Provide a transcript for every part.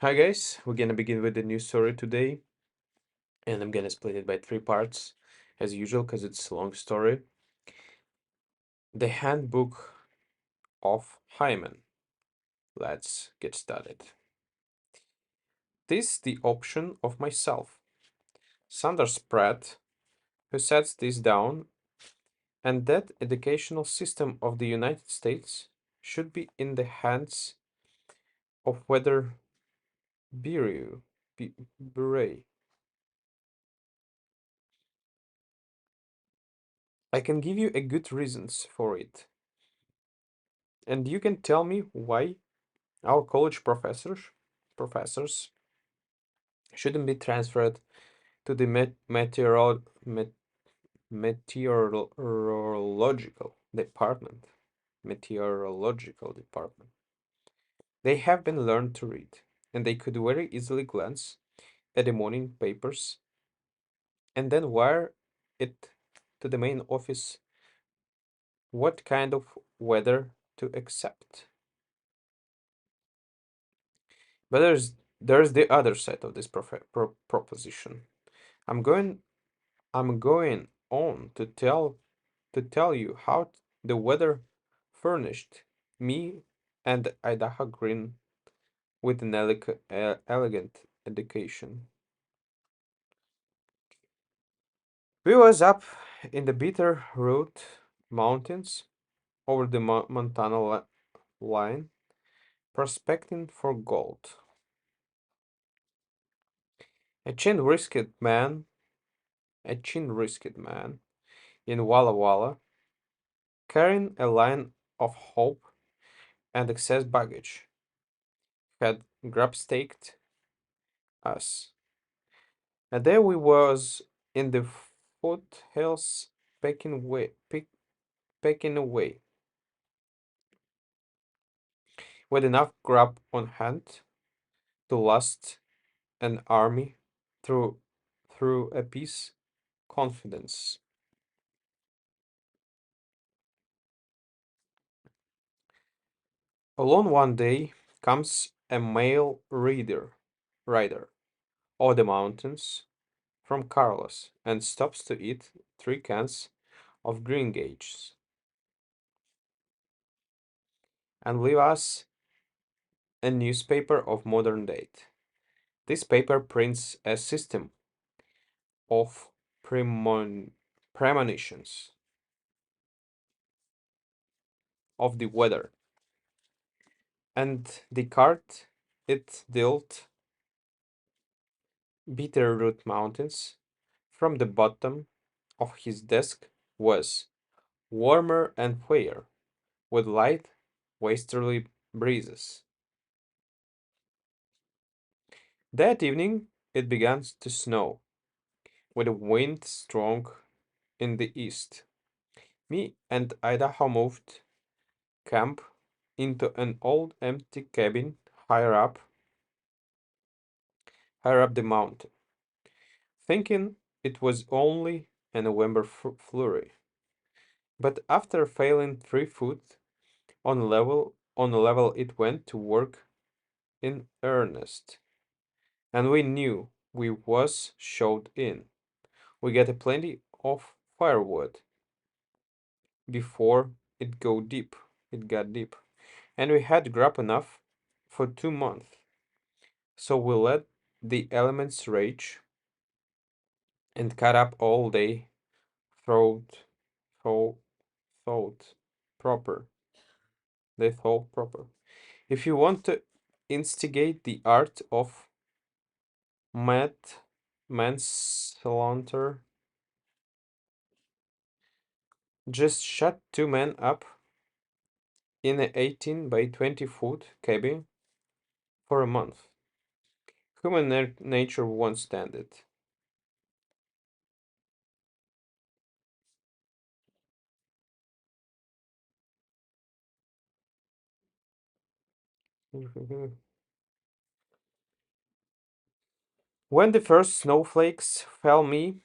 Hi guys, we're gonna begin with the new story today, and I'm gonna split it by three parts, as usual, because it's a long story. The Handbook of Hymen. Let's get started. This the option of myself, Sanders Pratt, who sets this down, and that educational system of the United States should be in the hands of whether Bureau, Bureau. I can give you a good reasons for it, and you can tell me why our college professors shouldn't be transferred to the meteorological department. Meteorological department. They have been learned to read, and they could very easily glance at the morning papers and then wire it to the main office what kind of weather to accept. But there's the other side of this proposition. I'm going I'm going on to tell you how the weather furnished me and Idaho Green with an elegant education. We was up in the Bitter Root Mountains over the Montana line, prospecting for gold. A chin-risked man in Walla Walla, carrying a line of hope and excess baggage, had grab-staked us. And there we was in the foothills pecking away, with enough grub on hand to last an army through a peace confidence. Along one day comes a male rider of the mountains from Carlos and stops to eat 3 cans of green gages and leave us a newspaper of modern date. This paper prints a system of premonitions of the weather, and the card it dealt Bitterroot Mountains from the bottom of his desk was warmer and fair, with light westerly breezes. That evening it began to snow, with a wind strong in the east. Me and Idaho moved camp into an old empty cabin higher up the mountain, thinking it was only a November flurry. But after failing 3 foot on level it went to work in earnest, and we knew we was showed in. We get a plenty of firewood before it got deep, and we had grub enough for 2 months. So we let the elements rage and cut up all day, thought, thought, thought proper. They thought proper. If you want to instigate the art of mat manslaughter, just shut 2 men up in a 18 by 20-foot cabin for a month. Human nature won't stand it. When the first snowflakes fell, me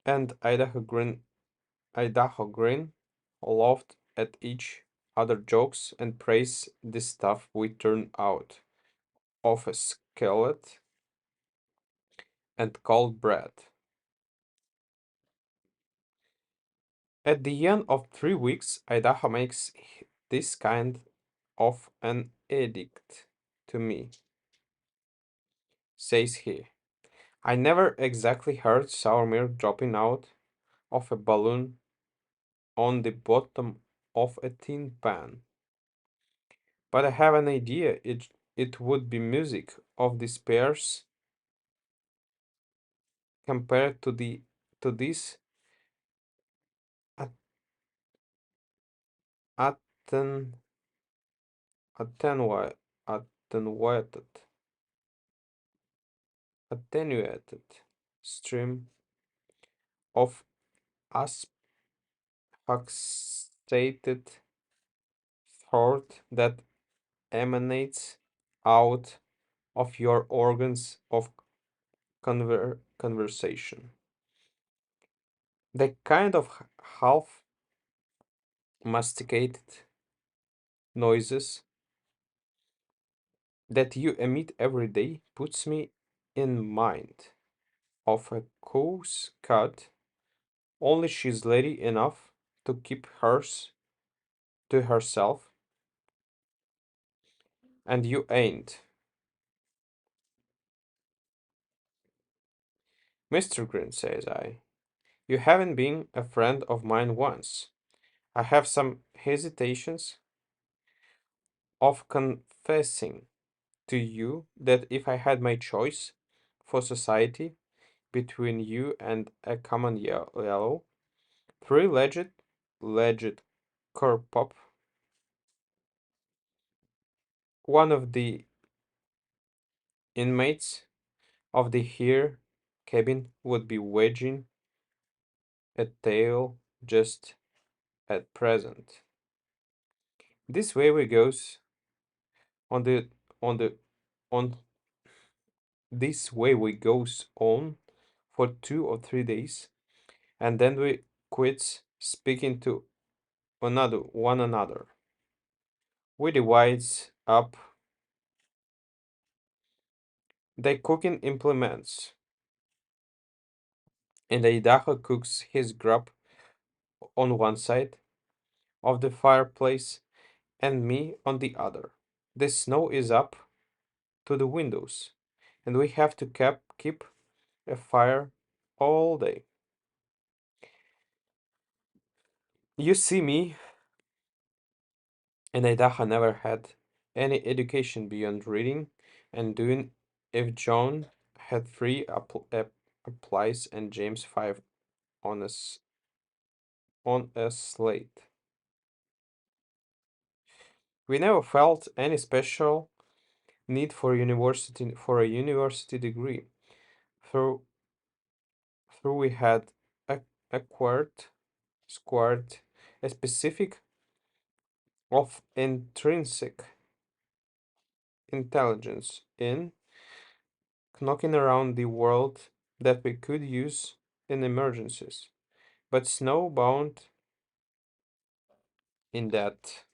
and Idaho Green laughed at each other jokes and praised the stuff we turned out of a skillet and cold bread. At the end of 3 weeks, Idaho makes this kind of an edict to me, says he. I never exactly heard sour milk dropping out of a balloon on the bottom of a tin pan, but I have an idea it would be music of despairs compared to this at- atten, attenua- attenuated attenuated stream of asphyxiated thought that emanates out of your organs of conversation. The kind of half masticated noises that you emit every day puts me in mind of a cow's cut, only she's lady enough to keep hers to herself, and you ain't. Mr. Green, says I, you haven't been a friend of mine once. I have some hesitations of confessing to you that if I had my choice for society between you and a common yellow, three-legged corpop, one of the inmates of the here cabin would be wedging a tail just at present. This way we goes on the on the on this way we goes on for 2 or 3 days, and then we quits speaking to one another. We divides up the cooking implements, and Idaho cooks his grub on one side of the fireplace and me on the other. The snow is up to the windows, and we have to keep a fire all day. You see me, and Idaho never had any education beyond reading and doing if John had three applies and James five on on a slate. We never felt any special need for a university degree, through we had acquired squared a specific of intrinsic intelligence in knocking around the world that we could use in emergencies, but snowbound in that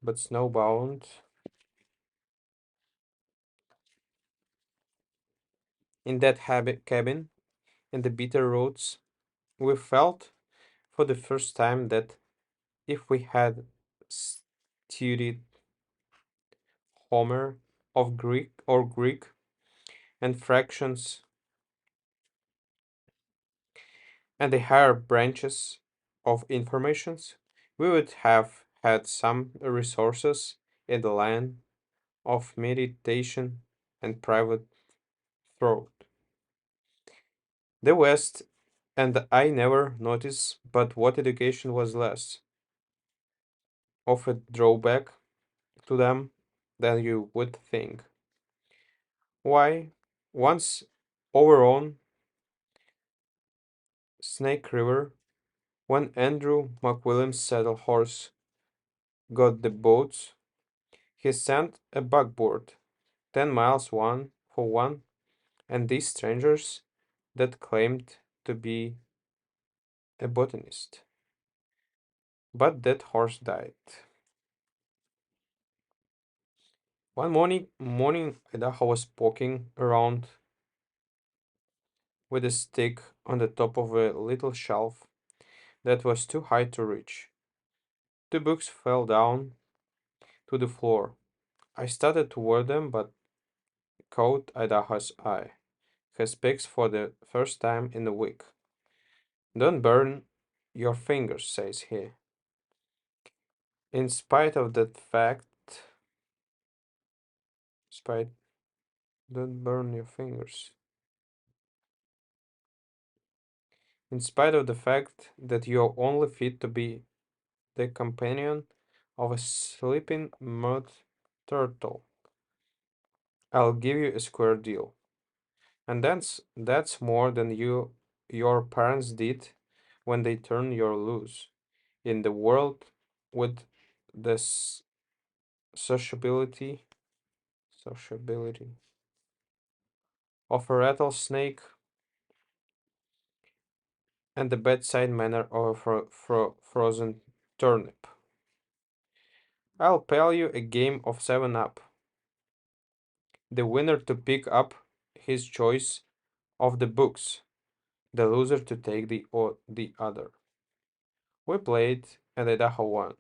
snowbound in that habit cabin in the bitter roads, we felt for the first time that if we had studied Homer of Greek and fractions and the higher branches of informations, we would have had some resources in the line of meditation and private thought. The West and I never noticed but what education was less of a drawback to them than you would think. Why, once over on Snake River, when Andrew McWilliams' saddle horse got the boats, he sent a buckboard 10 miles one for one, and these strangers that claimed to be a botanist. But that horse died. One morning, Idaho was poking around with a stick on the top of a little shelf that was too high to reach. Two books fell down to the floor. I started toward them, but caught Idaho's eye. He speaks for the first time in a week. Don't burn your fingers, says he. In spite of that fact, spite, don't burn your fingers. In spite of the fact that you're only fit to be the companion of a sleeping mud turtle, I'll give you a square deal. And that's more than your parents did when they turned you loose. In the world with this sociability sociability of a rattlesnake and the bedside manner of a frozen turnip. I'll pay you a game of 7 up, the winner to pick up his choice of the books, the loser to take the other. We played, and Idaho won.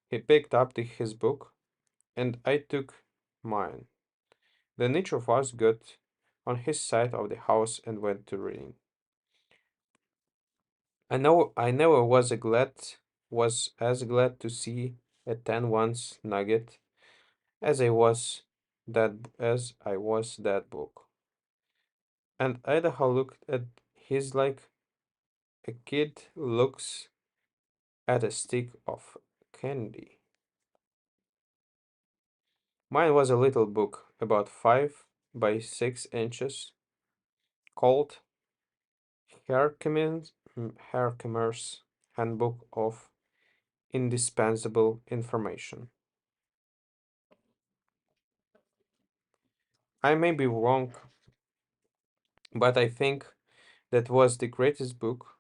He picked up his book, and I took mine. Then each of us got on his side of the house and went to reading. I never was as glad to see a 10 nugget as I was that book. And Idaho looked at his like a kid looks at a stick of candy. Mine was a little book about 5 by 6 inches called Herkimer's Handbook of Indispensable Information. I may be wrong, but I think that was the greatest book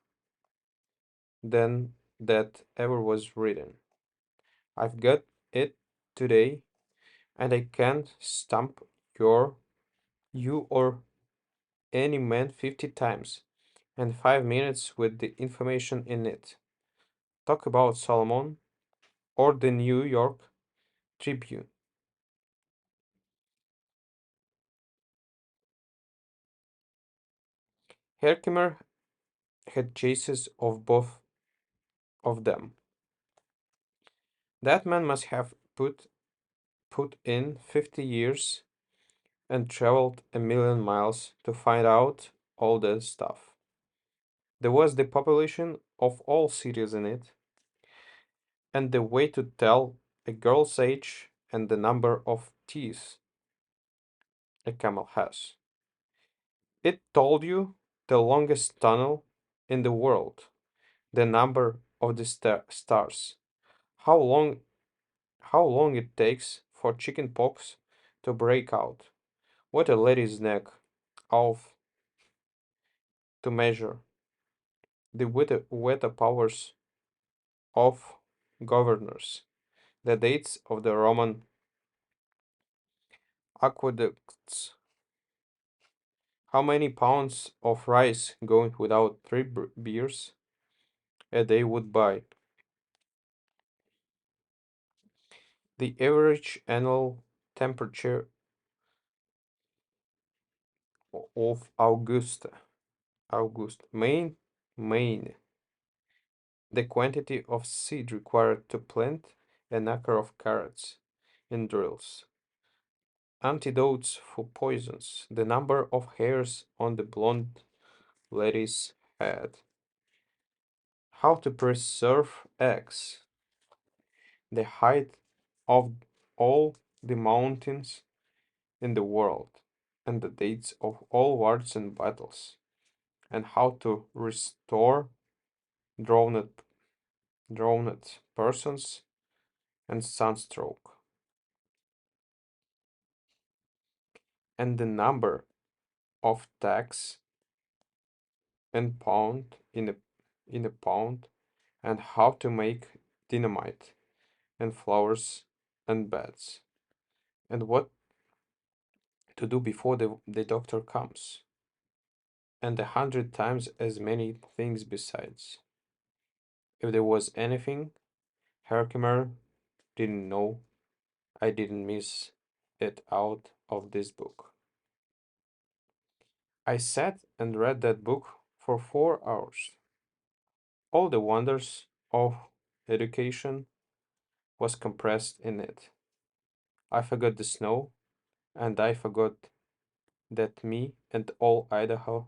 then that ever was written. I've got it today, and I can stump your you or any man 50 times and 5 minutes with the information in it. Talk about Solomon or the New York Tribune. Herkimer had chases of both of them. That man must have put in 50 years and traveled a million miles to find out all that stuff. There was the population of all cities in it, and the way to tell a girl's age and the number of teeth a camel has. It told you the longest tunnel in the world, the number of the stars, how long how long it takes for chicken pox to break out, what a lady's neck of to measure, the weather powers of governors, the dates of the Roman aqueducts, how many pounds of rice going without three beers a day would buy, the average annual temperature of Maine, the quantity of seed required to plant an acre of carrots in drills, antidotes for poisons, the number of hairs on the blonde lady's head, how to preserve eggs, the height of all the mountains in the world, and the dates of all wars and battles, and how to restore drowned drowned persons and sunstroke, and the number of tacks and pound in a pound, and how to make dynamite and flowers and beds. and what to do before the doctor comes, and 100 times as many things besides. If there was anything Herkimer didn't know, I didn't miss it out of this book. I sat and read that book for 4 hours. All the wonders of education was compressed in it. I forgot the snow, and I forgot that me and all Idaho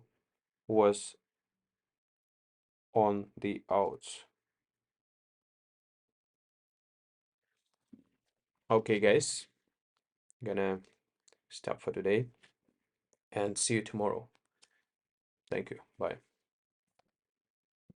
was on the outs. Okay, guys, gonna stop for today and see you tomorrow. Thank you. Bye.